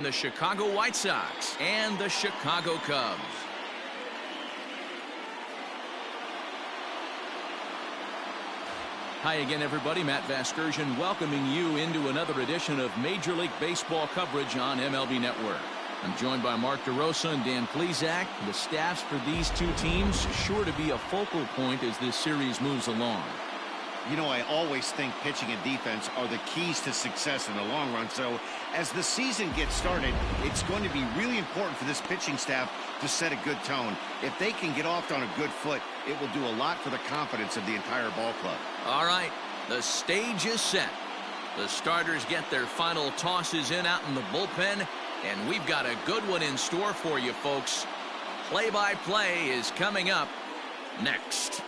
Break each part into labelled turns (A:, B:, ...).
A: The Chicago White Sox and the Chicago Cubs. Hi again, everybody. Matt Vasgersian welcoming you into another edition of Major League Baseball coverage on MLB Network. I'm joined by Mark DeRosa and Dan Plesac. The staffs for these two teams sure to be a focal point as this series moves along.
B: You know, I always think pitching and defense are the keys to success in the long run. So as the season gets started, it's going to be really important for this pitching staff to set a good tone. If they can get off on a good foot, it will do a lot for the confidence of the entire ball club. All right, the stage is set. The starters get their final tosses in out in the bullpen, and we've got a good one in store for you, folks. Play-by-play is coming up next.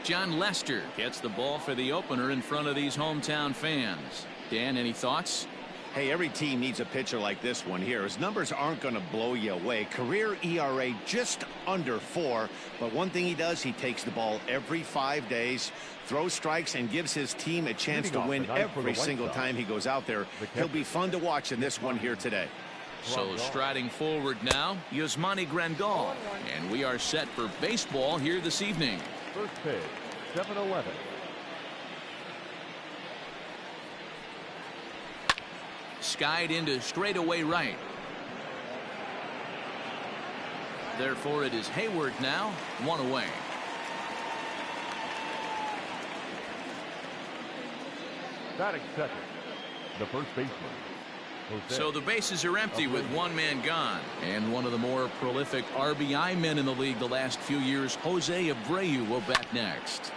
B: Jon Lester gets the ball for the opener in front of these hometown fans. Dan, any thoughts?
C: Hey, every team needs a pitcher like this one here. His numbers aren't going to blow you away. Career ERA just under 4. But one thing he does, he takes the ball every 5 days, throws strikes, and gives his team a chance to win every single time he goes out there. He'll be fun to watch in this one here today.
A: So striding forward now, Yasmani Grandal. And we are set for baseball here this evening.
D: First pitch, 7-11.
A: Skied into straightaway right. Therefore, it is Hayward now, 1 away.
D: Batting second, the first baseman.
A: So the bases are empty with one man gone. And one of the more prolific RBI men in the league the last few years, Jose Abreu, will bat next.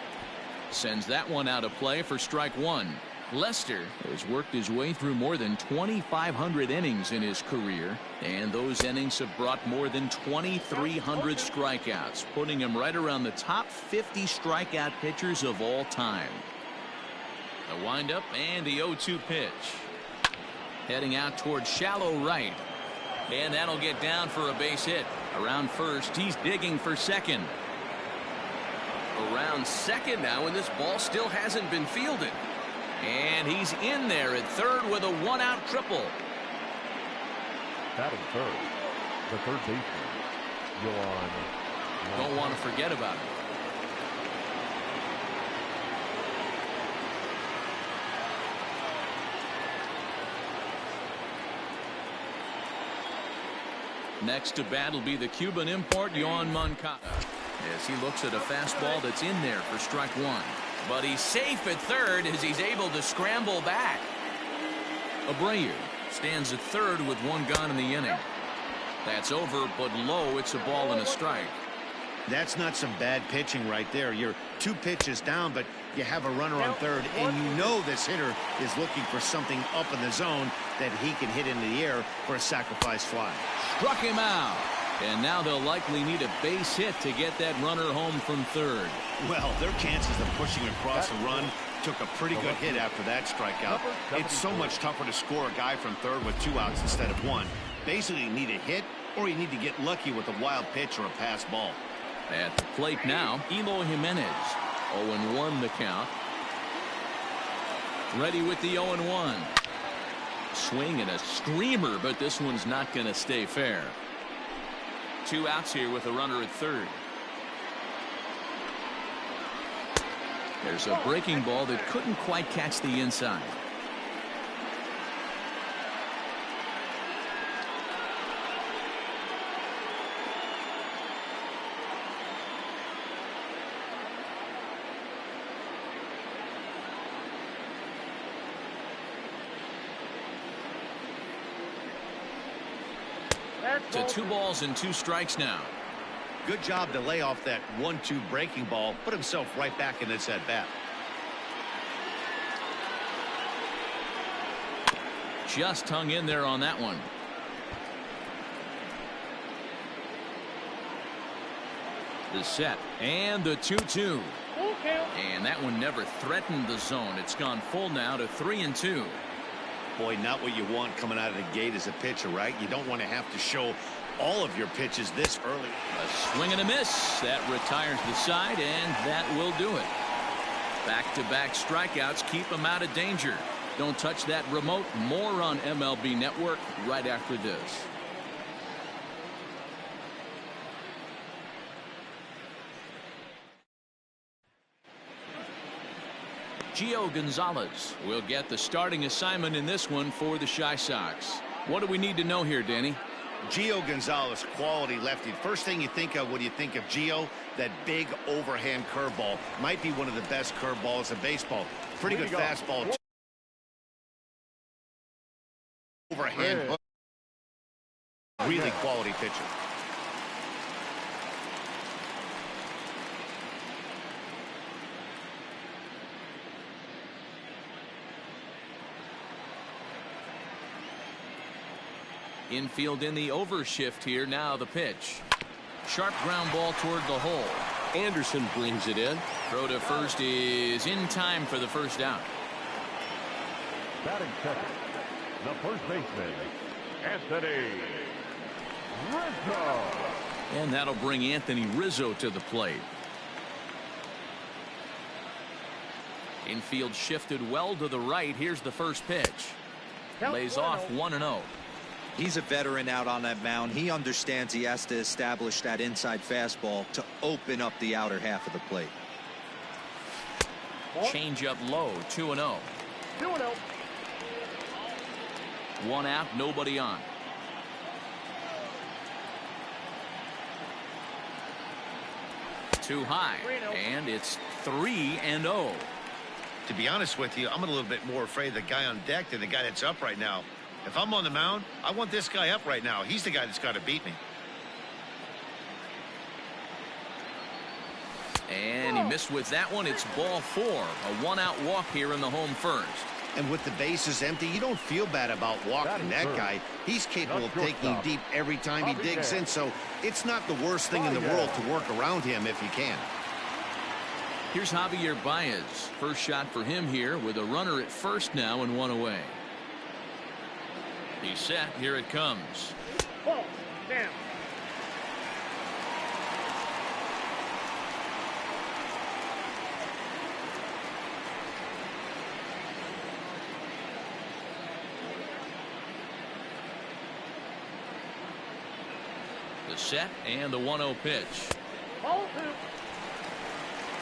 A: Sends that one out of play for strike one. Lester has worked his way through more than 2,500 innings in his career, and those innings have brought more than 2,300 strikeouts, putting him right around the top 50 strikeout pitchers of all time. The windup and the 0-2 pitch. Heading out towards shallow right. And that'll get down for a base hit. Around first, he's digging for second. Around second now, and this ball still hasn't been fielded. And he's in there at third with a one-out triple.
D: Batting third, the third baseman, Yoan.
A: Don't want to forget about it. Next to bat will be the Cuban import, Yoan Moncada, as he looks at a fastball that's in there for strike one. But he's safe at third as he's able to scramble back. Abreu stands at third with one gone in the inning. That's over, but low. It's a ball and a strike.
B: That's not some bad pitching right there. You're 2 pitches down, but you have a runner on third, and you know this hitter is looking for something up in the zone that he can hit into the air for a sacrifice fly.
A: Struck him out. And now they'll likely need a base hit to get that runner home from third.
B: Well, their chances of pushing across a run took a pretty good hit after that strikeout. It's so much tougher to score a guy from third with 2 outs instead of 1. Basically, you need a hit, or you need to get lucky with a wild pitch or a pass ball.
A: At the plate now, Eloy Jimenez. 0-1 the count. Ready with the 0-1. Swing and a screamer, but this one's not going to stay fair. 2 outs here with a runner at third. There's a breaking ball that couldn't quite catch the inside. To 2 balls and 2 strikes now.
B: Good job to lay off that 1-2 breaking ball, put himself right back in this at bat.
A: Just hung in there on that one. The set and the 2-2. And that one never threatened the zone. It's gone full now to 3-2.
C: Boy, not what you want coming out of the gate as a pitcher, right? You don't want to have to show all of your pitches this early.
A: A swing and a miss. That retires the side, and that will do it. Back-to-back strikeouts keep him out of danger. Don't touch that remote. More on MLB Network right after this. Gio Gonzalez will get the starting assignment in this one for the Chi Sox. What do we need to know here, Danny?
C: Gio Gonzalez, quality lefty. First thing you think of when you think of Gio, that big overhand curveball. Might be one of the best curveballs in baseball. Pretty good fastball. Overhand hook. Really quality pitcher.
A: Infield in the overshift here. Now the pitch. Sharp ground ball toward the hole. Anderson brings it in. Throw to first is in time for the first out.
D: Batting second, the first baseman, Anthony Rizzo.
A: And that'll bring Anthony Rizzo to the plate. Infield shifted well to the right. Here's the first pitch. Lays off 1-0.
E: He's a veteran out on that mound. He understands he has to establish that inside fastball to open up the outer half of the plate.
A: Change up low, 2-0.
D: 2-0.
A: One out, nobody on. Too high, and it's 3-0.
C: To be honest with you, I'm a little bit more afraid of the guy on deck than the guy that's up right now. If I'm on the mound, I want this guy up right now. He's the guy that's got to beat me.
A: And he missed with that one. It's ball 4. A one-out walk here in the home first.
C: And with the bases empty, you don't feel bad about walking that guy. He's capable of taking deep every time he digs in, so it's not the worst thing in the world to work around him if you can.
A: Here's Javier Baez. First shot for him here with a runner at first now and one away. He's set. Here it comes.
D: Ball, down.
A: The set and the 1-0 pitch.
D: Ball 2.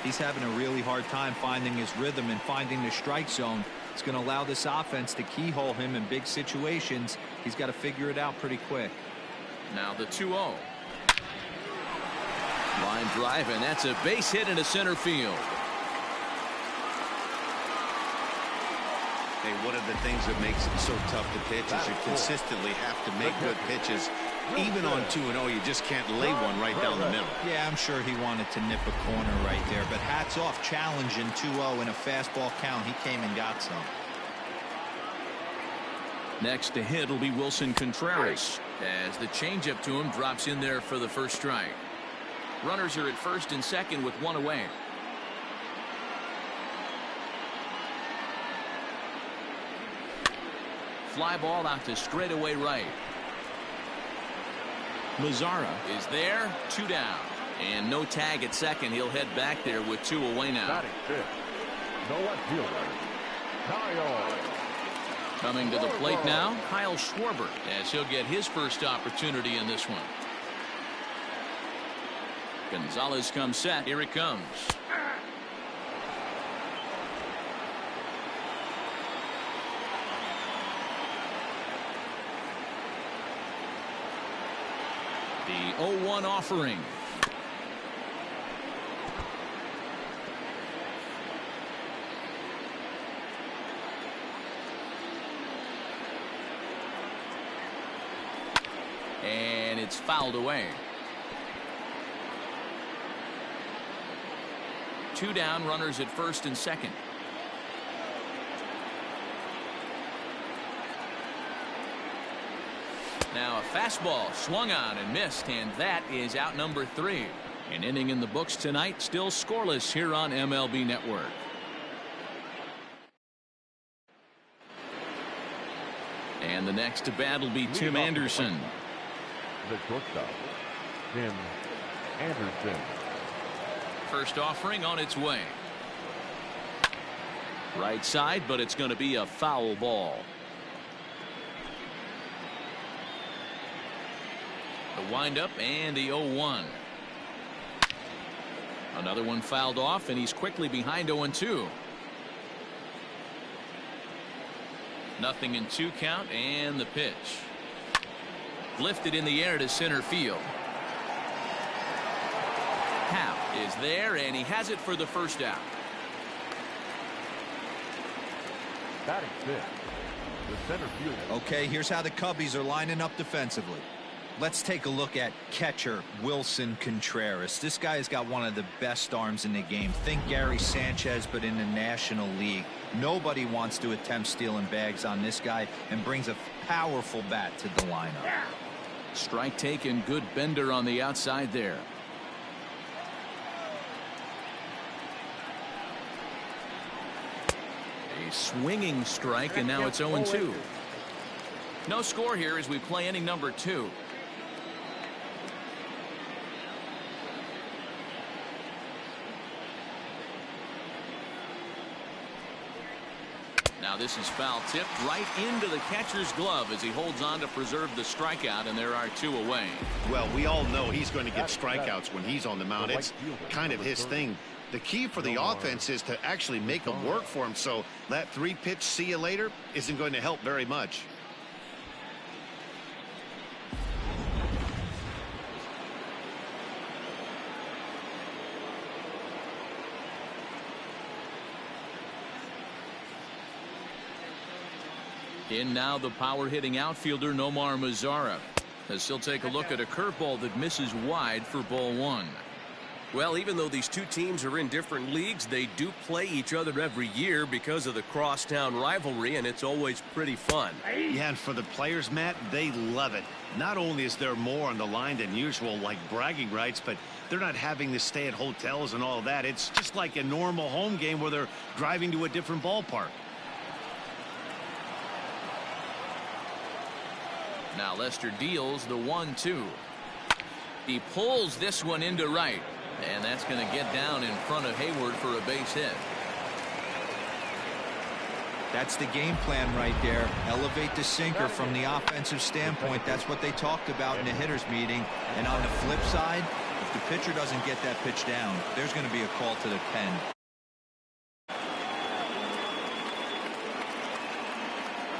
E: He's having a really hard time finding his rhythm and finding the strike zone. It's going to allow this offense to keyhole him in big situations. He's got to figure it out pretty quick.
A: Now the 2-0. Line drive, and that's a base hit into center field.
C: Hey, one of the things that makes it so tough to pitch is you consistently have to make good pitches. Even on 2-0, you just can't lay one right down the middle.
E: Yeah, I'm sure he wanted to nip a corner right there, but hats off, challenging 2-0 in a fastball count. He came and got some.
A: Next to hit will be Wilson Contreras as the changeup to him drops in there for the first strike. Runners are at first and second with one away. Fly ball out to straightaway right. Mazzara is there, 2 down, and no tag at second. He'll head back there with 2 away now.
D: Batting fifth, the left fielder, Kyle.
A: Coming to the plate now, Kyle Schwarber, as he'll get his first opportunity in this one. Gonzalez comes set. Here it comes. The 0-1 offering. And it's fouled away. 2 down, runners at first and second. Now a fastball swung on and missed, and that is out number 3. An inning in the books tonight, still scoreless here on MLB Network. And the next to bat will be Tim Anderson.
D: The shortstop, Tim Anderson.
A: First offering on its way. Right side, but it's going to be a foul ball. The windup and the 0-1. Another one fouled off, and he's quickly behind 0-2. Nothing in 2 count, and the pitch. Lifted in the air to center field. Happ is there, and he has it for the first out.
D: Batting fifth, the center fielder.
E: Okay, here's how the Cubbies are lining up defensively. Let's take a look at catcher Wilson Contreras. This guy has got one of the best arms in the game. Think Gary Sanchez, but in the National League. Nobody wants to attempt stealing bags on this guy, and brings a powerful bat to the lineup.
A: Strike taken, good bender on the outside there. A swinging strike, and now it's 0-2. No score here as we play inning number 2. Now this is foul tipped right into the catcher's glove as he holds on to preserve the strikeout, and there are 2 away.
B: Well, we all know he's going to get strikeouts when he's on the mound. It's kind of his thing. The key for the offense is to actually make them work for him, so that 3-pitch see you later isn't going to help very much.
A: In now the power hitting outfielder Nomar Mazara, as he'll take a look at a curveball that misses wide for ball 1.
F: Well, even though these two teams are in different leagues, they do play each other every year because of the crosstown rivalry, and it's always pretty fun.
B: Yeah, and for the players, Matt, they love it. Not only is there more on the line than usual, like bragging rights, but they're not having to stay at hotels and all that. It's just like a normal home game where they're driving to a different ballpark.
A: Now Lester deals the 1-2. He pulls this one into right, and that's going to get down in front of Hayward for a base hit.
E: That's the game plan right there. Elevate the sinker from the offensive standpoint. That's what they talked about in the hitters meeting. And on the flip side, if the pitcher doesn't get that pitch down, there's going to be a call to the pen.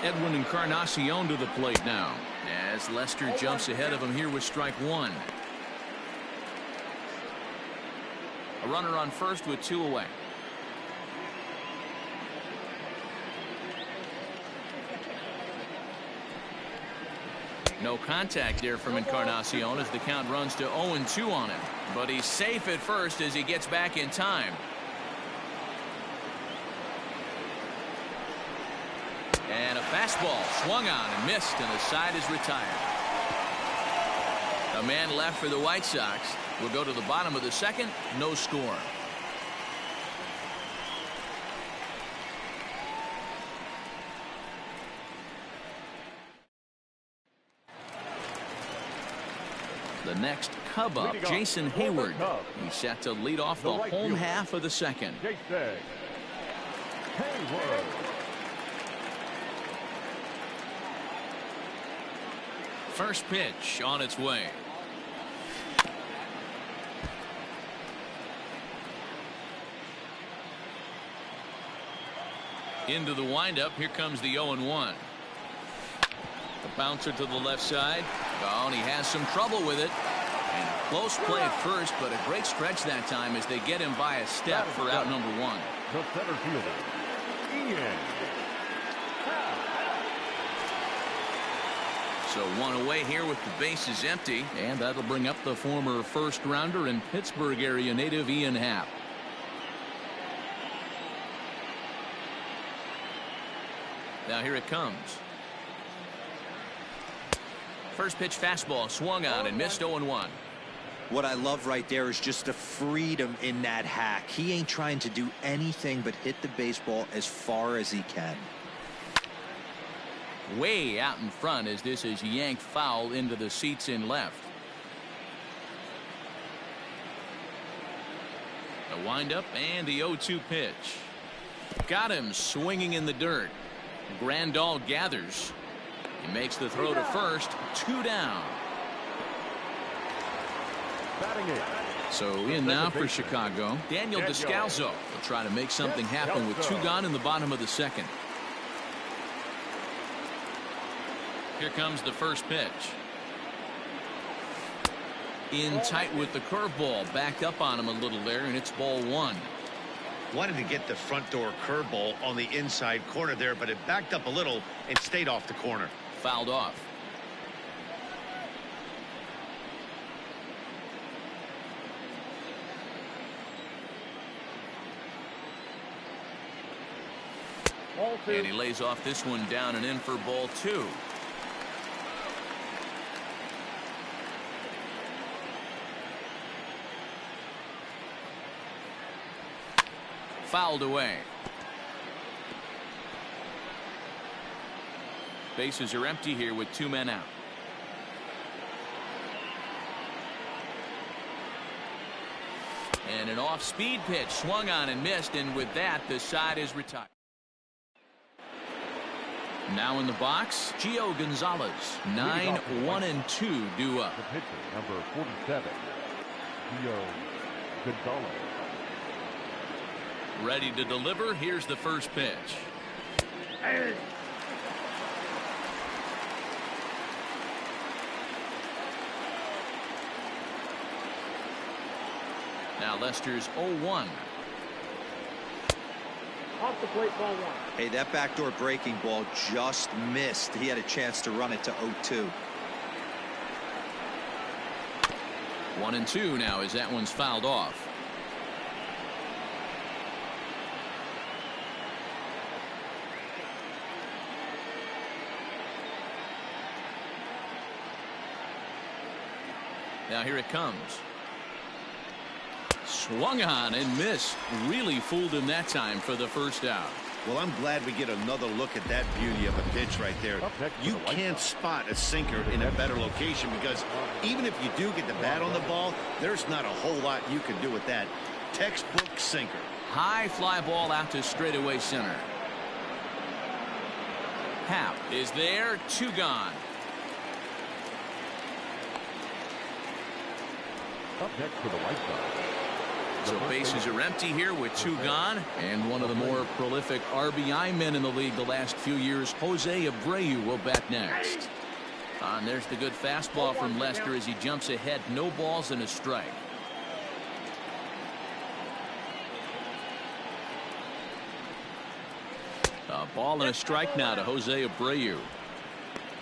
A: Edwin Encarnacion to the plate now, as Lester jumps ahead of him here with strike 1. A runner on first with 2 away. No contact there from Encarnacion as the count runs to 0-2 on him. But he's safe at first as he gets back in time. And a fastball swung on and missed, and the side is retired. A man left for the White Sox. We'll go to the bottom of the second. No score. The next Cub up, Jason Hayward. He's set to lead off the home half of the second.
D: Jason Hayward.
A: First pitch on its way. Into the windup. Here comes the 0-1. The bouncer to the left side. Oh, and he has some trouble with it. And a close play at first, but a great stretch that time as they get him by a step for out number 1.
D: The center fielder, Ian.
A: So 1 away here with the bases empty, and that'll bring up the former first rounder and Pittsburgh area native Ian Happ. Now here it comes. First pitch fastball swung on and missed 0-1.
E: What I love right there is just the freedom in that hack. He ain't trying to do anything but hit the baseball as far as he can.
A: Way out in front as this is yanked foul into the seats in left. The windup and the 0-2 pitch. Got him swinging in the dirt. Grandal gathers. He makes the throw to first. 2 down. So in now for Chicago, Daniel Descalso will try to make something happen with 2 gone in the bottom of the second. Here comes the first pitch. In tight with the curveball, backed up on him a little there, and it's ball 1.
B: Wanted to get the front door curveball on the inside corner there, but it backed up a little and stayed off the corner.
A: Fouled off. And he lays off this one down and in for ball 2. Fouled away. Bases are empty here with 2 men out. And an off-speed pitch swung on and missed, and with that the side is retired. Now in the box, Gio Gonzalez. 9-1-2 due up.
D: The pitcher, number 47, Gio Gonzalez.
A: Ready to deliver. Here's the first pitch. Now Lester's 0-1.
G: Off the plate, ball 1.
E: Hey, that backdoor breaking ball just missed. He had a chance to run it to 0-2.
A: 1-2 now as that one's fouled off. Now here it comes. Swung on and missed. Really fooled him that time for the first out.
B: Well, I'm glad we get another look at that beauty of a pitch right there. You can't spot a sinker in a better location because even if you do get the bat on the ball, there's not a whole lot you can do with that. Textbook sinker.
A: High fly ball out to straightaway center. Happ is there. 2 gone.
D: Up next for the White Sox.
A: So bases are empty here with 2 gone, and one of the more prolific RBI men in the league the last few years, Jose Abreu, will bat next. And there's the good fastball from Lester as he jumps ahead. No balls and a strike. A ball and a strike now to Jose Abreu.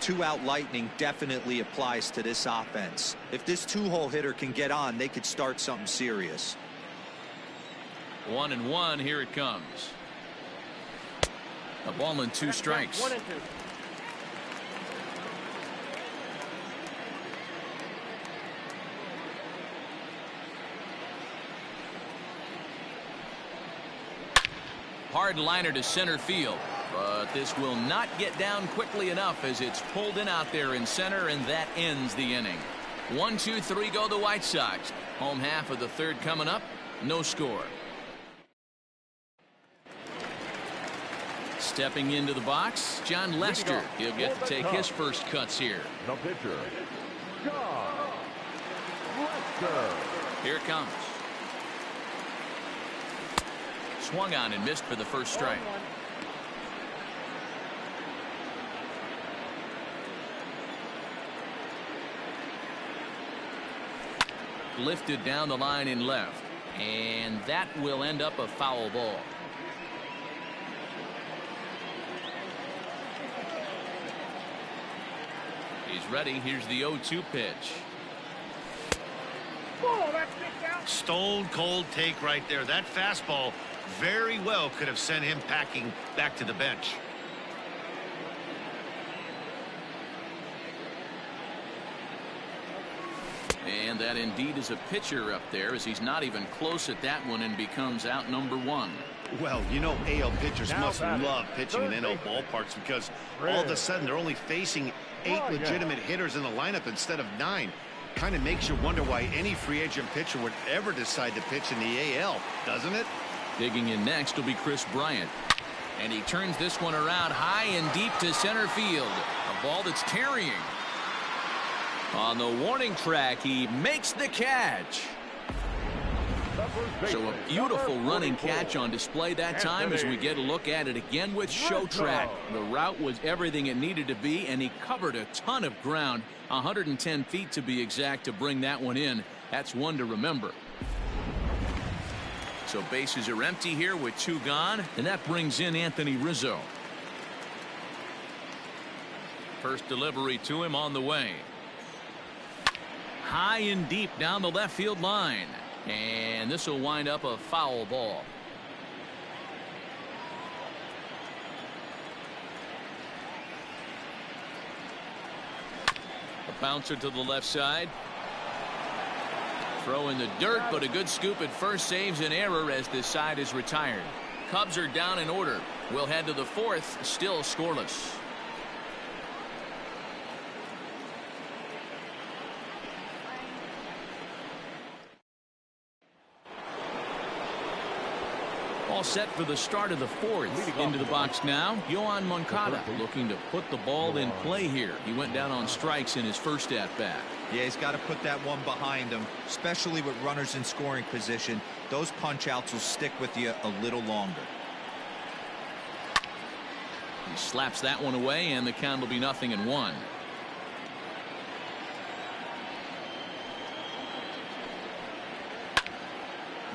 E: 2-out lightning definitely applies to this offense. If this 2-hole hitter can get on, they could start something serious.
A: 1-1. Here it comes. A ball and 2 strikes.
G: 1-2.
A: Hard liner to center field, but this will not get down quickly enough as it's pulled in out there in center, and that ends the inning. 1, 2, 3 go the White Sox. Home half of the third coming up. No score. Stepping into the box, John Lester. He'll get to take his first cuts here.
D: The pitcher, John Lester.
A: Here it comes. Swung on and missed for the first strike. Lifted down the line in left, and that will end up a foul ball. He's ready. Here's the 0-2 pitch.
B: Stone cold take right there. That fastball very well could have sent him packing back to the bench.
A: And that indeed is a pitcher up there, as he's not even close at that one and becomes out number 1.
B: Well, you know, AL pitchers must love pitching in NL ballparks because all of a sudden they're only facing 8 legitimate hitters in the lineup instead of 9. Kind of makes you wonder why any free agent pitcher would ever decide to pitch in the AL, doesn't it?
A: Digging in next will be Chris Bryant. And he turns this one around high and deep to center field. A ball that's tarrying. On the warning track, he makes the catch. So a beautiful running catch on display that time as we get a look at it again with Show Track. The route was everything it needed to be, and he covered a ton of ground, 110 feet to be exact, to bring that one in. That's one to remember. So bases are empty here with 2 gone, and that brings in Anthony Rizzo. First delivery to him on the way. High and deep down the left field line. And this will wind up a foul ball. A bouncer to the left side. Throw in the dirt, but a good scoop at first saves an error as this side is retired. Cubs are down in order. We'll head to the 4th, still scoreless. All set for the start of the 4th. Into the box now, Yoan Moncada looking to put the ball in play here. He went down on strikes in his first at-bat.
E: Yeah, he's got to put that one behind him, especially with runners in scoring position. Those punch-outs will stick with you a little longer.
A: He slaps that one away, and the count will be 0-1.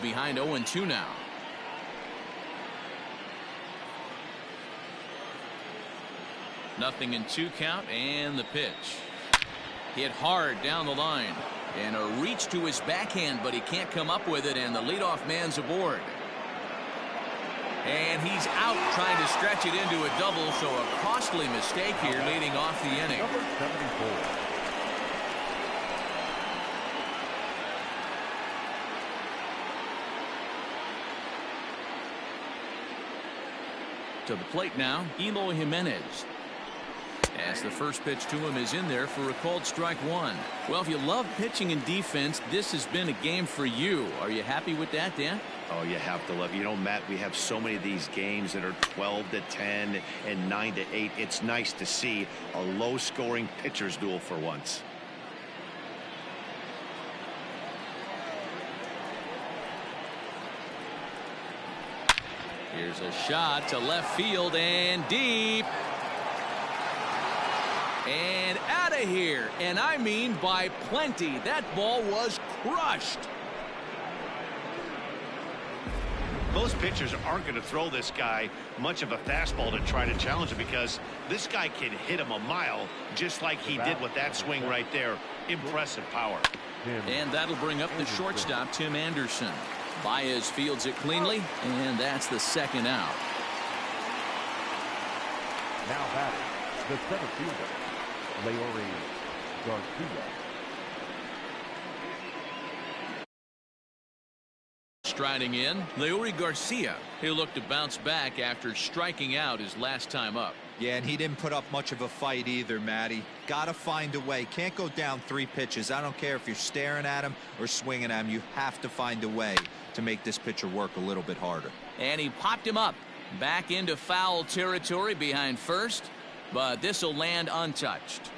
A: Behind 0-2 now. Nothing in 2 count, and the pitch. Hit hard down the line. And a reach to his backhand, but he can't come up with it, and the leadoff man's aboard. And he's out trying to stretch it into a double, so a costly mistake here leading off the inning.
D: Number 74.
A: To the plate now, Eloy Jimenez. As the first pitch to him is in there for a called strike 1. Well, if you love pitching and defense, this has been a game for you. Are you happy with that, Dan?
B: Oh, you have to love it. You know, Matt, we have so many of these games that are 12-10 and 9-8. It's nice to see a low-scoring pitcher's duel for once.
A: Here's a shot to left field and deep. And out of here. And I mean by plenty. That ball was crushed.
B: Most pitchers aren't going to throw this guy much of a fastball to try to challenge him because this guy can hit him a mile just like he did with that swing right there. Impressive power.
A: And that'll bring up the shortstop, Tim Anderson. Baez fields it cleanly, and that's the 2nd out.
D: Now batting, the center fielder, Leury Garcia.
A: Striding in, Leury Garcia. He'll look to bounce back after striking out his last time up.
E: Yeah, and he didn't put up much of a fight either, Matty. Gotta find a way. Can't go down 3 pitches. I don't care if you're staring at him or swinging at him. You have to find a way to make this pitcher work a little bit harder.
A: And he popped him up. Back into foul territory behind first, but this will land untouched.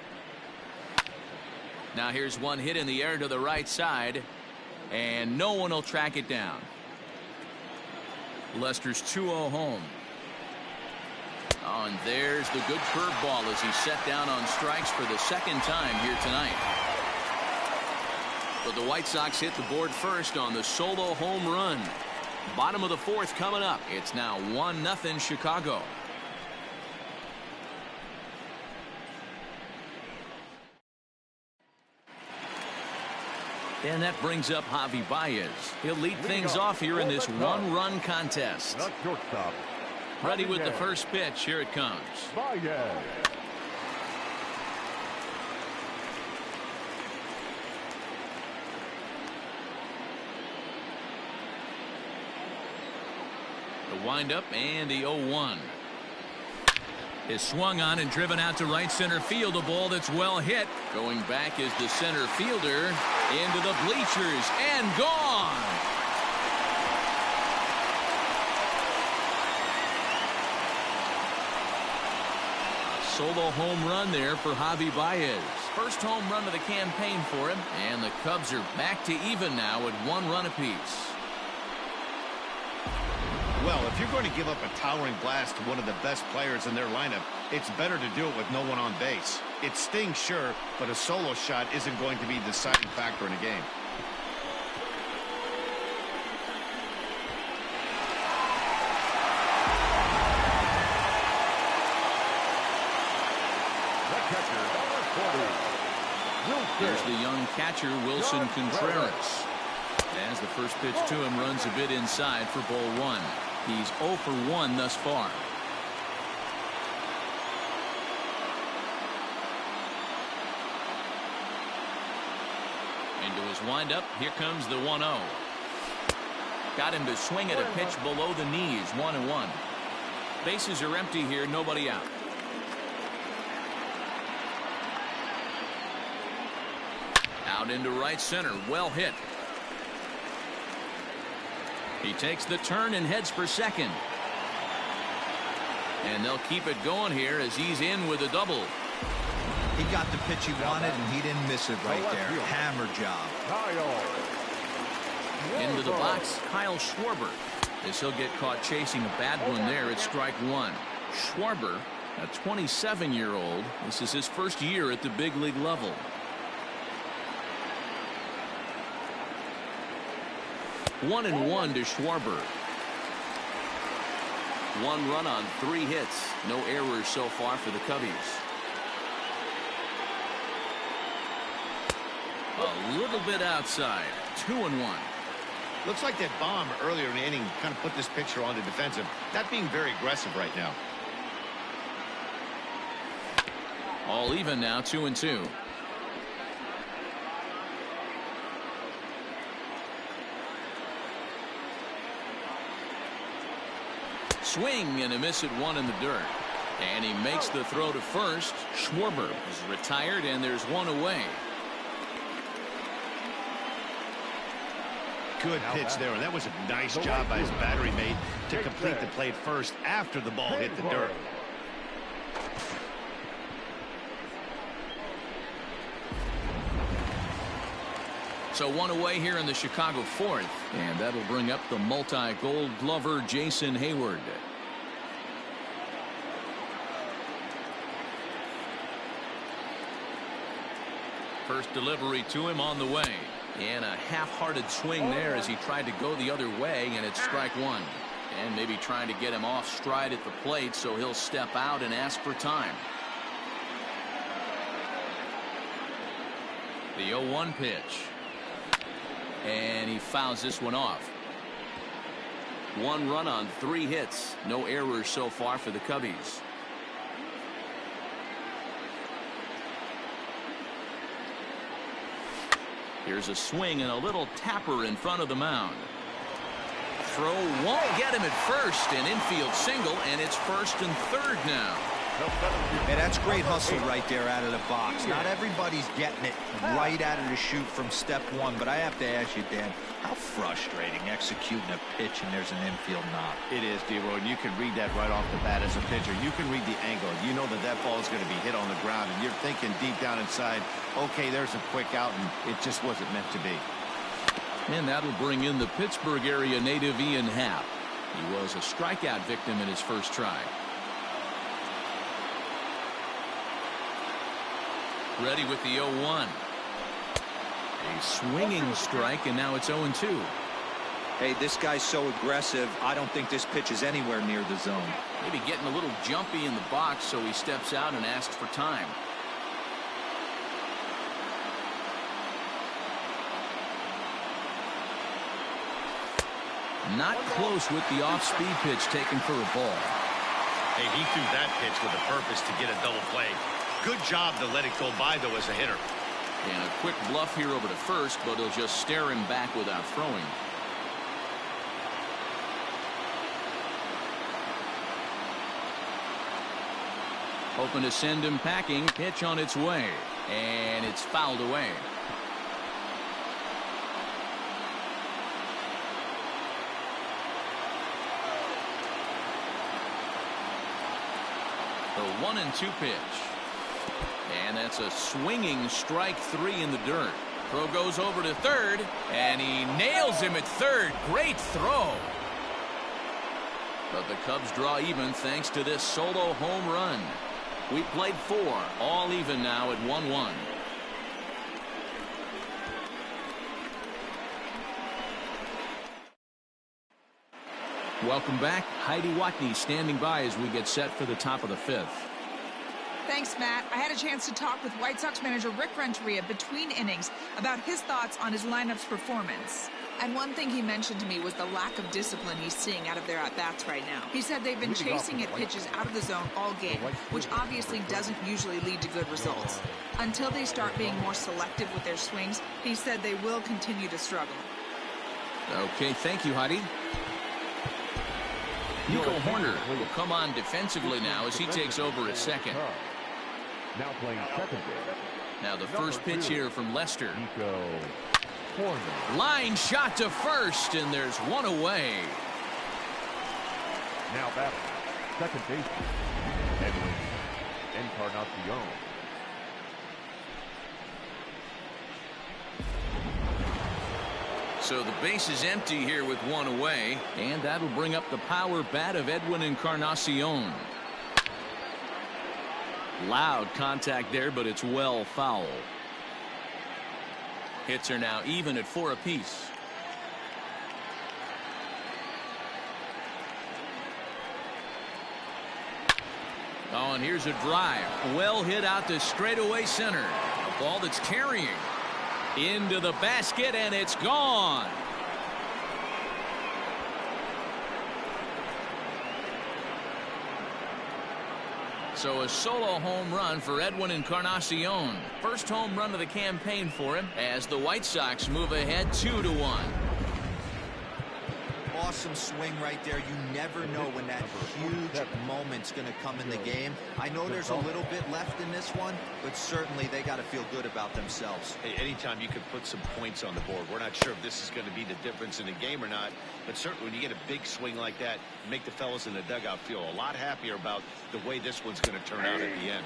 A: Now here's one hit in the air to the right side, and no one will track it down. Lester's 2-0 home. Oh, and there's the good curveball as he's set down on strikes for the 2nd time here tonight. But the White Sox hit the board first on the solo home run. Bottom of the 4th coming up. It's now 1-0 Chicago. And that brings up Javi Baez. He'll lead things off here in this 1-run contest.
D: The shortstop.
A: Ready with the first pitch. Here it comes.
D: Baez.
A: The windup and the 0-1 is swung on and driven out to right center field. A ball that's well hit. Going back is the center fielder into the bleachers and gone. Solo home run there for Javi Baez. First home run of the campaign for him, and the Cubs are back to even now at 1 run apiece.
B: Well, if you're going to give up a towering blast to one of the best players in their lineup, it's better to do it with no one on base. It stings, sure, but a solo shot isn't going to be the deciding factor in a game.
A: Here's the young catcher, Wilson Contreras. As the first pitch to him runs a bit inside for ball 1. He's 0 for 1 thus far. Into his windup. Here comes the 1-0. Got him to swing at a pitch below the knees. 1-1. Bases are empty here. Nobody out. Out into right center. Well hit. He takes the turn and heads for second. And they'll keep it going here as he's in with a double.
E: He got the pitch he wanted, and he didn't miss it right there. Hammer job.
A: Into the box, Kyle Schwarber. As he'll get caught chasing a bad one there at strike 1. Schwarber, a 27-year-old. This is his first year at the big league level. One and 1 to Schwarber. 1 run on 3 hits. No errors so far for the Cubbies. A little bit outside. 2-1.
B: Looks like that bomb earlier in the inning kind of put this pitcher on the defensive. Not being very aggressive right now.
A: All even now. 2-2. Swing and a miss at 1 in the dirt. And he makes the throw to first. Schwarber is retired, and there's 1 away.
B: Good pitch there, and that was a nice job by his battery mate to complete the play first after the ball hit the dirt.
A: So 1 away here in the Chicago 4th, and that'll bring up the multi-gold glover Jason Hayward. First delivery to him on the way, and a half-hearted swing there as he tried to go the other way, and it's strike 1. And maybe trying to get him off stride at the plate, so he'll step out and ask for time. The 0-1 pitch. And he fouls this one off. 1 run on 3 hits. No errors so far for the Cubbies. Here's a swing and a little tapper in front of the mound. Throw won't get him at first. An infield single, and it's 1st and 3rd now.
E: Hey, that's great hustle right there out of the box. Not everybody's getting it right out of the chute from step 1, but I have to ask you, Dan, how frustrating executing a pitch and there's an infield knock.
B: It is, D-Roy, and you can read that right off the bat as a pitcher. You can read the angle. You know that that ball is going to be hit on the ground, and you're thinking deep down inside, okay, there's a quick out, and it just wasn't meant to be.
A: And that'll bring in the Pittsburgh area native Ian Happ. He was a strikeout victim in his first try. Ready with the 0-1. A swinging strike, and now it's 0-2.
E: Hey, this guy's so aggressive, I don't think this pitch is anywhere near the zone.
A: Maybe getting a little jumpy in the box, so he steps out and asks for time. Not close with the off-speed pitch taken for a ball.
B: Hey, he threw that pitch with a purpose to get a double play. Good job to let it go by, though, as a hitter.
A: And a quick bluff here over to first, but he'll just stare him back without throwing. Hoping to send him packing. Pitch on its way. And it's fouled away. The 1-2 pitch. And that's a swinging strike 3 in the dirt. Throw goes over to third, and he nails him at third. Great throw. But the Cubs draw even thanks to this solo home run. We played 4, all even now at 1-1. Welcome back. Heidi Watney standing by as we get set for the top of the 5th.
G: Thanks, Matt. I had a chance to talk with White Sox manager Rick Renteria between innings about his thoughts on his lineup's performance. And one thing he mentioned to me was the lack of discipline he's seeing out of their at-bats right now. He said they've been chasing at pitches out of the zone all game, which obviously doesn't usually lead to good results. Until they start being more selective with their swings, he said they will continue to struggle.
A: Okay, thank you, Heidi. Nico Horner will come on defensively now as he takes over at second.
D: Now playing second base.
A: Now the first pitch here from Lester.
D: Nico Horner.
A: Line shot to first, and there's one away.
D: Now batting, second baseman, Edwin Encarnacion.
A: So the base is empty here with one away, and that'll bring up the power bat of Edwin Encarnacion. Loud contact there, but it's well foul. Hits are now even at 4 apiece. Oh, and here's a drive. Well hit out to straightaway center. A ball that's carrying. Into the basket, and it's gone. So a solo home run for Edwin Encarnacion. First home run of the campaign for him as the White Sox move ahead 2-1.
E: Awesome swing right there. You never know when that huge moment's going to come in the game. I know there's a little bit left in this one, but certainly they got to feel good about themselves.
C: Hey, anytime you could put some points on the board, we're not sure if this is going to be the difference in the game or not, but certainly when you get a big swing like that, make the fellas in the dugout feel a lot happier about the way this one's going to turn out at the end.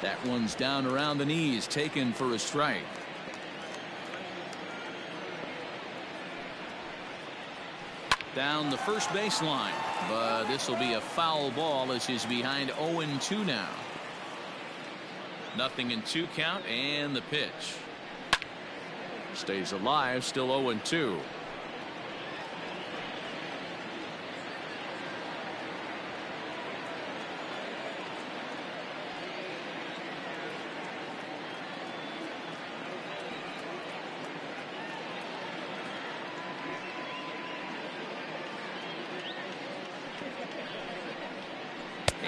A: That one's down around the knees, taken for a strike. Down the first baseline, but this will be a foul ball as he's behind 0-2 now. 0-2 count, and the pitch stays alive, still 0-2.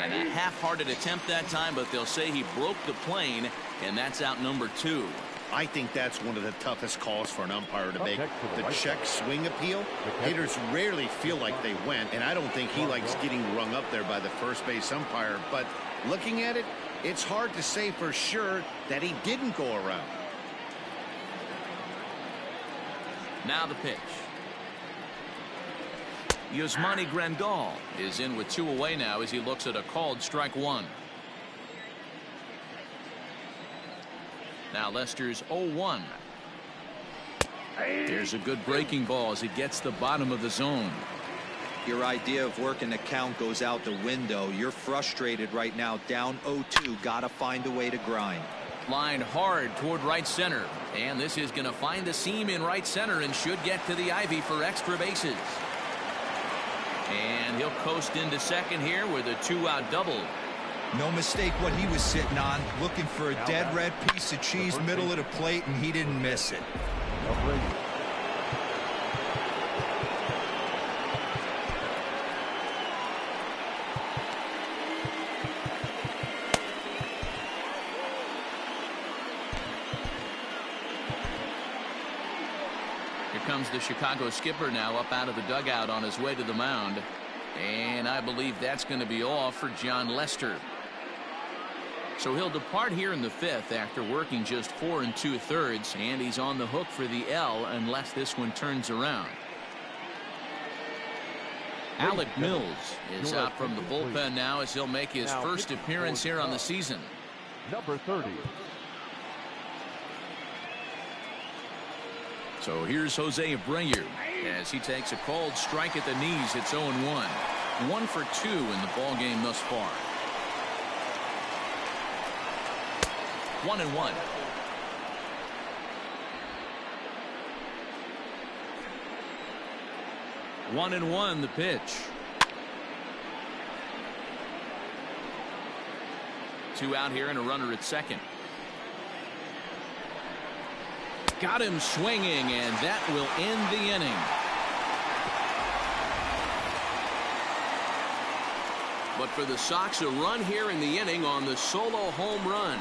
A: And a half-hearted attempt that time, but they'll say he broke the plane, and that's out number 2.
B: I think that's one of the toughest calls for an umpire to make. The check swing appeal. Hitters rarely feel like they went, and I don't think he likes getting rung up there by the first base umpire. But looking at it, it's hard to say for sure that he didn't go around.
A: Now the pitch. Yasmani Grandal is in with 2 away now as he looks at a called strike 1. Now Lester's 0-1. Here's a good breaking ball as he gets the bottom of the zone.
E: Your idea of working the count goes out the window. You're frustrated right now, down 0-2. Gotta find a way to grind.
A: Line hard toward right center, and this is going to find the seam in right center and should get to the ivy for extra bases. And he'll coast into second here with a 2-out double.
E: No mistake what he was sitting on, looking for a dead red piece of cheese middle of the plate, and he didn't miss it.
A: Here comes the Chicago skipper now up out of the dugout on his way to the mound. And I believe that's going to be all for Jon Lester. So he'll depart here in the 5th after working just 4 2/3, and he's on the hook for the L unless this one turns around. Alec Mills is out from the bullpen now as he'll make his first appearance here on the season.
D: Number 30.
A: So here's Jose Abreu as he takes a cold strike at the knees. It's 0-1. 1 for 2 in the ball game thus far. 1-1. One and one the pitch. 2 out here and a runner at second. Got him swinging, and that will end the inning. But for the Sox, a run here in the inning on the solo home run.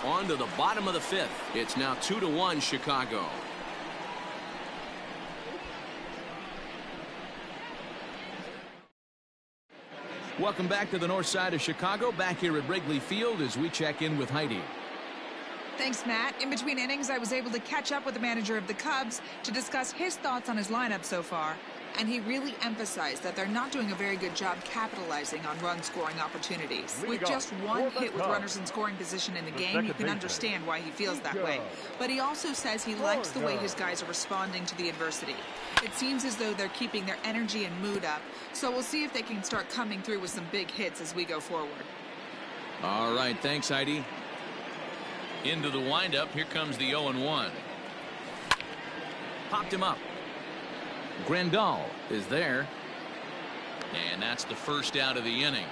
A: On to the bottom of the 5th. It's now 2-1 Chicago. Welcome back to the north side of Chicago. Back here at Wrigley Field as we check in with Heidi.
G: Thanks, Matt. In between innings, I was able to catch up with the manager of the Cubs to discuss his thoughts on his lineup so far. And he really emphasized that they're not doing a very good job capitalizing on run-scoring opportunities. With just one hit with runners in scoring position in the game, you can understand why he feels that way. But he also says he likes the way his guys are responding to the adversity. It seems as though they're keeping their energy and mood up. So we'll see if they can start coming through with some big hits as we go forward.
A: All right, thanks, Heidi. Into the windup. Here comes the 0-1. Popped him up. Grandal is there. And that's the first out of the inning.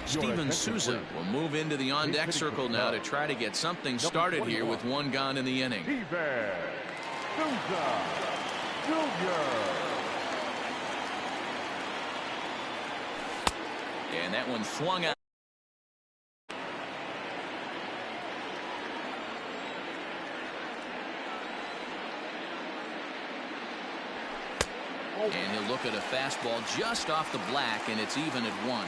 A: Steven Souza will move into the on-deck circle now to try to get something started here with 1 gone in the inning.
D: Steven Souza Jr.
A: And that one swung out. And he'll look at a fastball just off the black, and it's even at 1.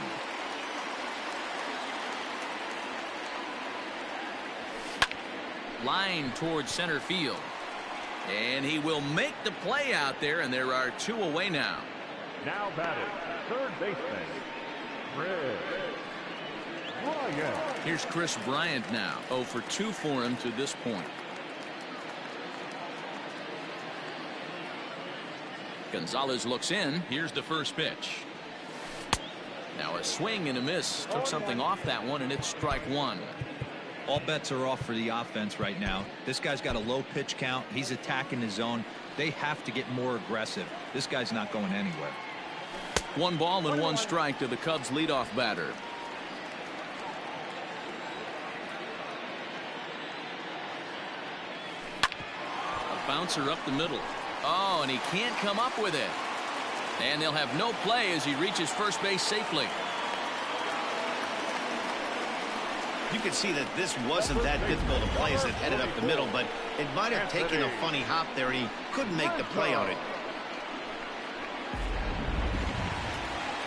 A: Line towards center field. And he will make the play out there, and there are 2 away now.
D: Now batting, third baseman, Chris Bryant.
A: Here's Chris Bryant now. 0 for 2 for him to this point. Gonzalez looks in. Here's the first pitch. Now a swing and a miss. Took something off that one, and it's strike 1.
E: All bets are off for the offense right now. This guy's got a low pitch count. He's attacking the zone. They have to get more aggressive. This guy's not going anywhere.
A: 1 ball and 1 strike to the Cubs leadoff batter. A bouncer up the middle. Oh, and he can't come up with it. And they'll have no play as he reaches first base safely.
B: You can see that this wasn't that difficult a play as it headed up the middle, but it might have taken a funny hop there, and he couldn't make the play on it.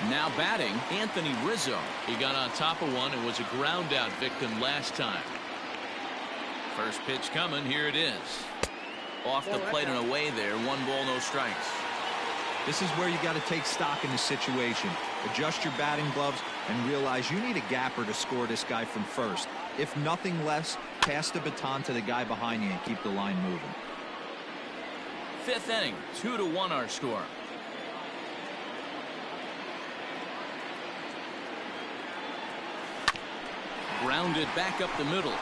A: Now batting, Anthony Rizzo. He got on top of one and was a ground out victim last time. First pitch coming. Here it is. Off the plate and away there. 1 ball, no strikes.
E: This is where you got to take stock in the situation. Adjust your batting gloves and realize you need a gapper to score this guy from first. If nothing less, pass the baton to the guy behind you and keep the line moving.
A: 5th inning, 2-1 our score. Grounded back up the middle.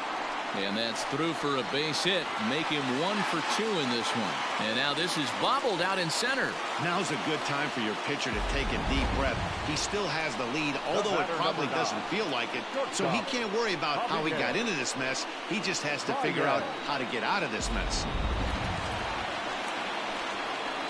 A: And that's through for a base hit. Make him 1 for 2 in this one. And now this is bobbled out in center.
B: Now's a good time for your pitcher to take a deep breath. He still has the lead, although it probably doesn't feel like it. So he can't worry about how he got into this mess. He just has to figure out how to get out of this mess.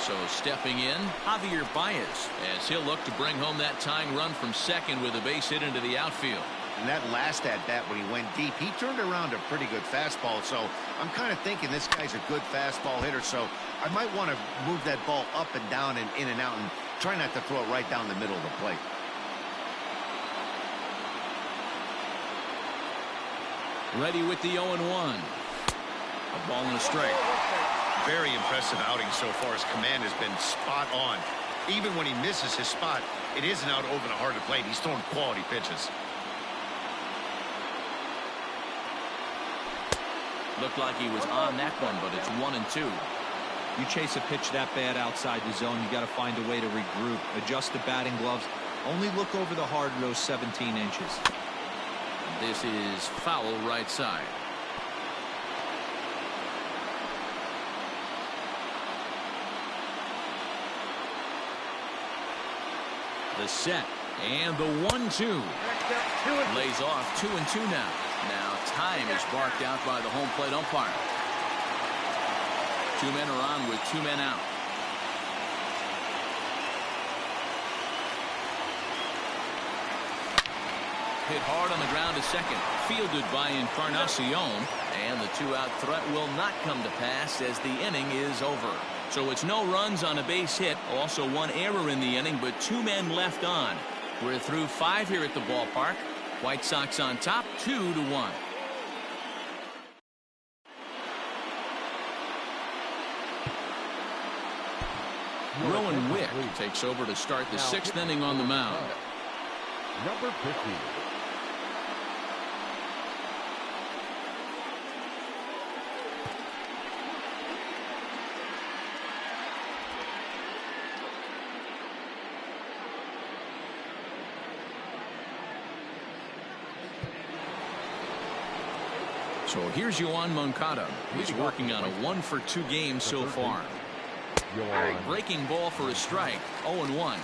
A: So stepping in, Javier Baez, as he'll look to bring home that tying run from second with a base hit into the outfield.
B: And that last at-bat when he went deep, he turned around a pretty good fastball. So I'm kind of thinking this guy's a good fastball hitter. So I might want to move that ball up and down and in and out and try not to throw it right down the middle of the plate.
A: Ready with the 0-1. A ball and a strike.
C: Very impressive outing so far. His command has been spot on. Even when he misses his spot, it isn't out over the heart of the plate. He's throwing quality pitches.
A: Looked like he was on that one, but it's 1-2.
E: You chase a pitch that bad outside the zone, you got to find a way to regroup, adjust the batting gloves. Only look over the heart of those 17 inches.
A: This is foul right side. The set and the 1-2 lays off 2-2 now. Now time is barked out by the home plate umpire. 2 men are on with 2 men out. Hit hard on the ground to second. Fielded by Encarnacion. And the 2-out threat will not come to pass as the inning is over. So it's no runs on a base hit. Also 1 error in the inning, but 2 men left on. We're through 5 here at the ballpark. White Sox on top 2-1. Rowan Wick takes over to start the 6th inning on the mound.
D: Number 50.
A: So here's Yoan Moncada. He's working on a 1-for-2 game so far. Breaking ball for a strike. 0-1.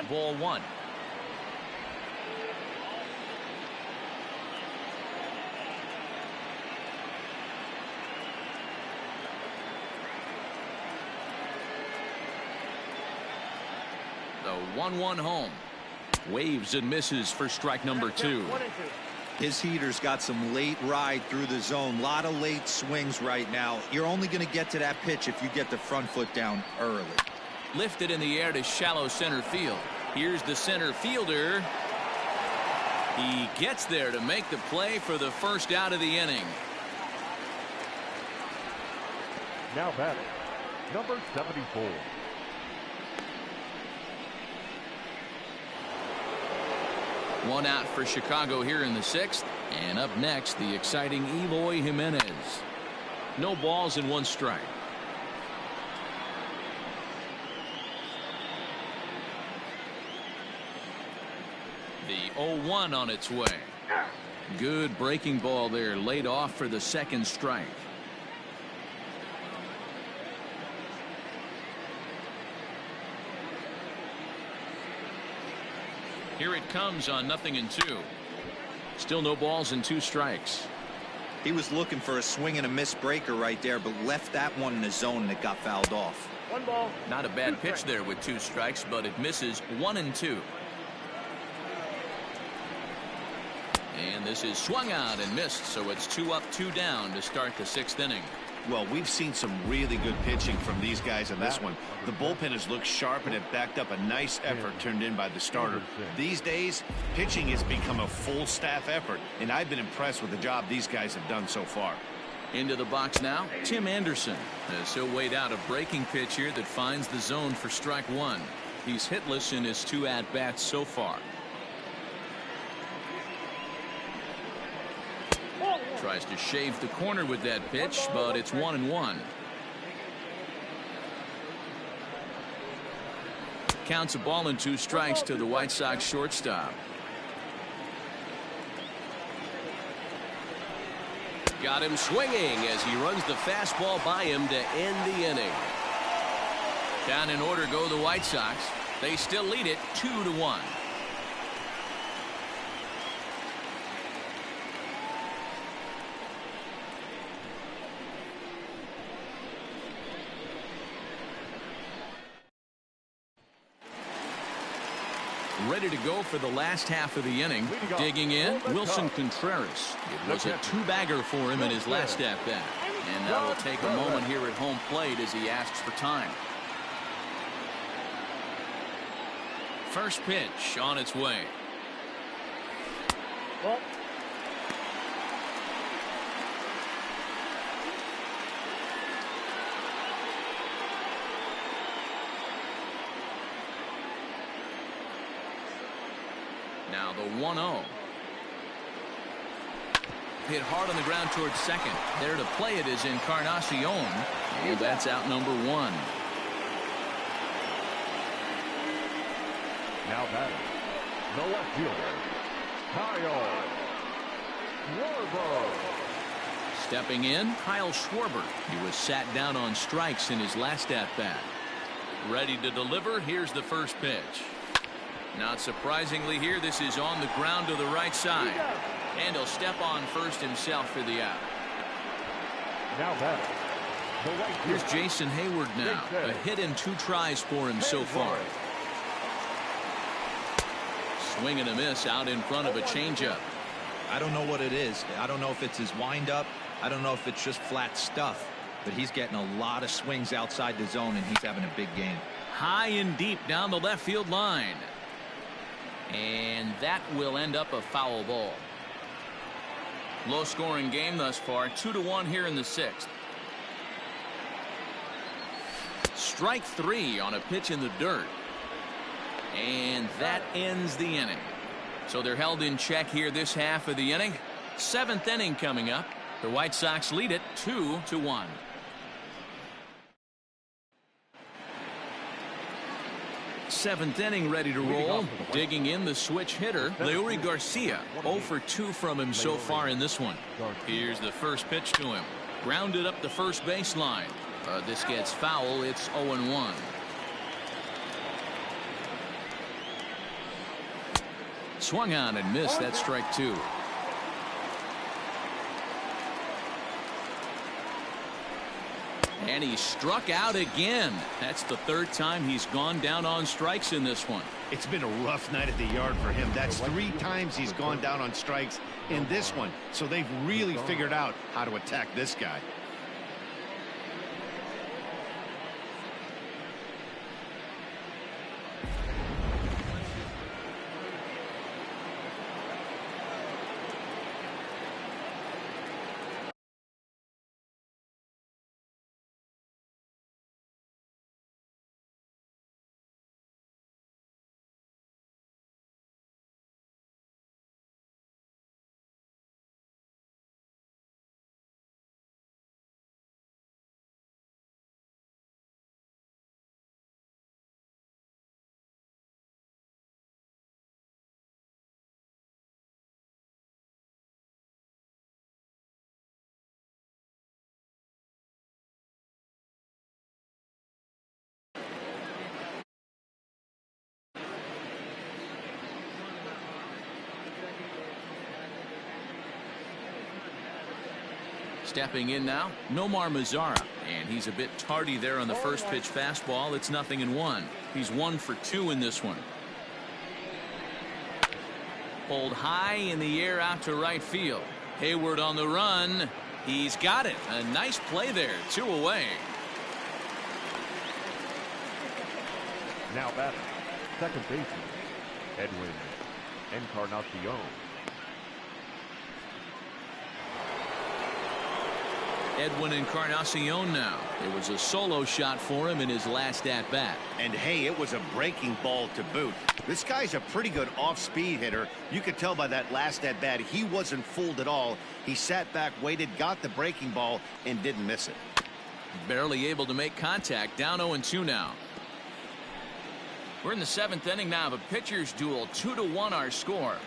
A: Ball 1. The 1-1 home. Waves and misses for strike number 2.
E: His heater's got some late ride through the zone. A lot of late swings right now. You're only going to get to that pitch if you get the front foot down early.
A: Lifted in the air to shallow center field. Here's the center fielder. He gets there to make the play for the first out of the inning.
D: Now batting, number 74.
A: One out for Chicago here in the 6th. And up next, the exciting Eloy Jimenez. No balls and 1 strike. The 0-1 on its way. Good breaking ball there, laid off for the 2nd strike. Here it comes on 0-2. Still no balls and 2 strikes.
E: He was looking for a swing and a miss breaker right there, but left that one in the zone that got fouled off.
D: 1 ball.
A: Not a bad pitch there with 2 strikes, but it misses 1-2. And this is swung out and missed, so it's 2 up, 2 down to start the 6th inning.
B: Well, we've seen some really good pitching from these guys in this one. The bullpen has looked sharp and it backed up a nice effort turned in by the starter. These days, pitching has become a full staff effort, and I've been impressed with the job these guys have done so far.
A: Into the box now, Tim Anderson, as he'll wait out a breaking pitch here that finds the zone for strike 1. He's hitless in his 2 at-bats so far. Tries to shave the corner with that pitch, but it's 1-1. Counts a ball and 2 strikes to the White Sox shortstop. Got him swinging as he runs the fastball by him to end the inning. Down in order go the White Sox. They still lead it 2-1. Ready to go for the last half of the inning. Digging in, Wilson Contreras. It was a two-bagger for him in his last at-bat. And now we'll take a moment here at home plate as he asks for time. First pitch on its way. Now the 1-0. Hit hard on the ground towards second. There to play it is Encarnacion. And that's out number 1.
D: Now batting, the left fielder, Kyle Schwarber.
A: Stepping in, Kyle Schwarber. He was sat down on strikes in his last at-bat. Ready to deliver. Here's the first pitch. Not surprisingly here, this is on the ground to the right side. And he'll step on first himself for the out.
D: Now batting, the right
A: Here's
D: fielder,
A: Jason Hayward now. A hit in 2 tries for him so far. Swing and a miss out in front of a changeup.
E: I don't know what it is. I don't know if it's his windup. I don't know if it's just flat stuff. But he's getting a lot of swings outside the zone, and he's having a big game.
A: High and deep down the left field line. And that will end up a foul ball. Low scoring game thus far. 2-1 here in the 6th. Strike 3 on a pitch in the dirt. And that ends the inning. So they're held in check here this half of the inning. 7th inning coming up. The White Sox lead it 2-1. Seventh inning ready to roll. Digging in the switch hitter, Leury Garcia. 0 for 2 from him so far in this one. Here's the first pitch to him. Grounded up the first baseline. This gets foul. It's 0-1. Swung on and missed. That's strike 2. And he struck out again. That's the 3rd time he's gone down on strikes in this one.
B: It's been a rough night at the yard for him. That's 3 times he's gone down on strikes in this one. So they've really figured out how to attack this guy.
A: Stepping in now, Nomar Mazara, and he's a bit tardy there on the first pitch fastball. It's 0-1. He's 1 for 2 in this one. Pulled high in the air out to right field. Hayward on the run. He's got it. A nice play there. 2 away.
D: Now batting, second baseman, Edwin Encarnacion.
A: Edwin Encarnacion now. It was a solo shot for him in his last at-bat.
B: And hey, it was a breaking ball to boot. This guy's a pretty good off-speed hitter. You could tell by that last at-bat he wasn't fooled at all. He sat back, waited, got the breaking ball, and didn't miss it.
A: Barely able to make contact. Down 0-2 now. We're in the 7th inning now of a pitcher's duel. 2-1 our score.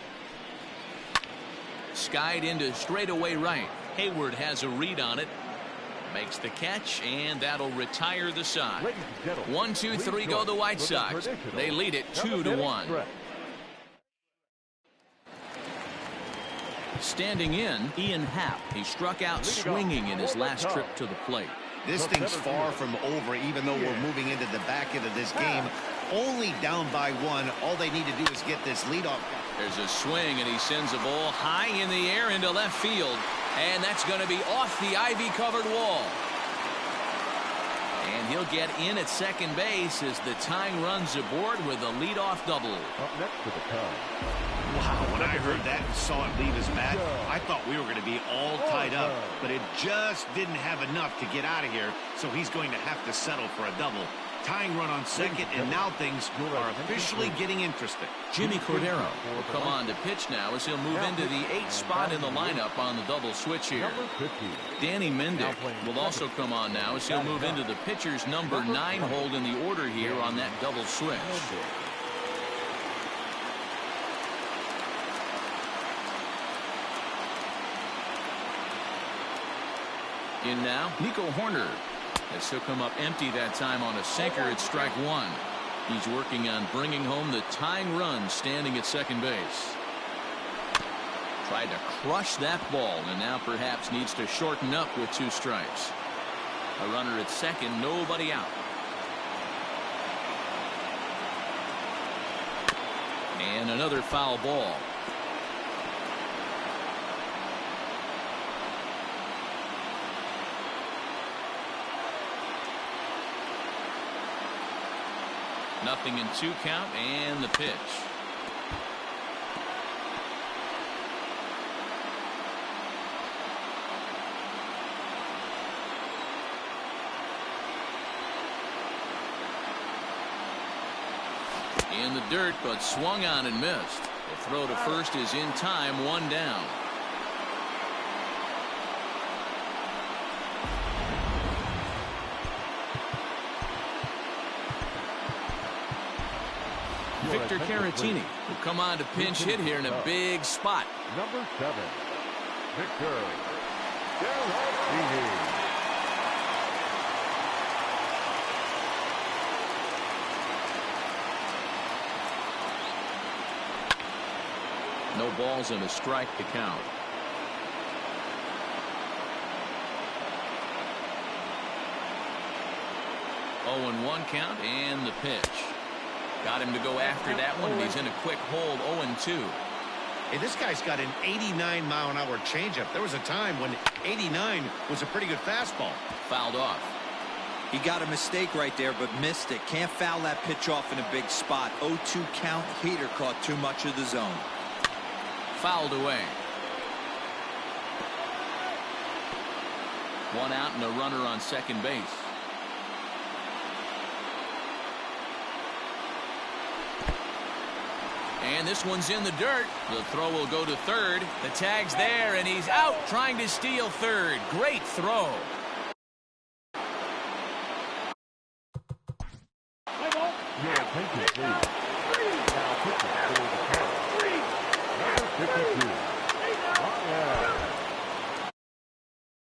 A: Skied into straightaway right. Hayward has a read on it. Makes the catch, and that'll retire the side. 1, 2, 3 go the White Sox. They lead it 2-1. Standing in, Ian Happ. He struck out swinging in his last trip to the plate.
B: This thing's far from over, even though we're moving into the back end of this game. Only down by 1. All they need to do is get this lead off.
A: There's a swing, and he sends a ball high in the air into left field. And that's going to be off the ivy-covered wall. And he'll get in at second base as the tying runs aboard with a leadoff double.
D: Up next to the Cubs.
B: Wow, when I heard that and saw it leave his bat, I thought we were going to be all tied up. But it just didn't have enough to get out of here, so he's going to have to settle for a double. Tying run on second, and now things are officially getting interesting.
A: Jimmy Cordero will come on to pitch now as he'll move into the 8th spot in the lineup on the double switch here. Danny Mendick will also come on now as he'll move into the pitcher's number 9 hold in the order here on that double switch. In now, Nico Horner. As he'll come up empty that time on a sinker at strike 1. He's working on bringing home the tying run standing at second base. Tried to crush that ball and now perhaps needs to shorten up with 2 strikes. A runner at second, nobody out. And another foul ball. Nothing in 2 count, and the pitch. In the dirt, but swung on and missed. The throw to first is in time, 1 down. Victor Caratini will come on to pinch hit here in a big spot.
D: Number 7, Victor Caratini.
A: No balls and a strike to count. Oh, and 1 count, and the pitch. Got him to go after that one, and he's in a quick hold, 0-2.
B: Hey, this guy's got an 89-mile-an-hour changeup. There was a time when 89 was a pretty good fastball.
A: Fouled off.
E: He got a mistake right there, but missed it. Can't foul that pitch off in a big spot. 0-2 count. Heater caught too much of the zone.
A: Fouled away. 1 out and a runner on second base. And this one's in the dirt. The throw will go to third. The tag's there, and he's out trying to steal third. Great throw.
D: Your attention, please.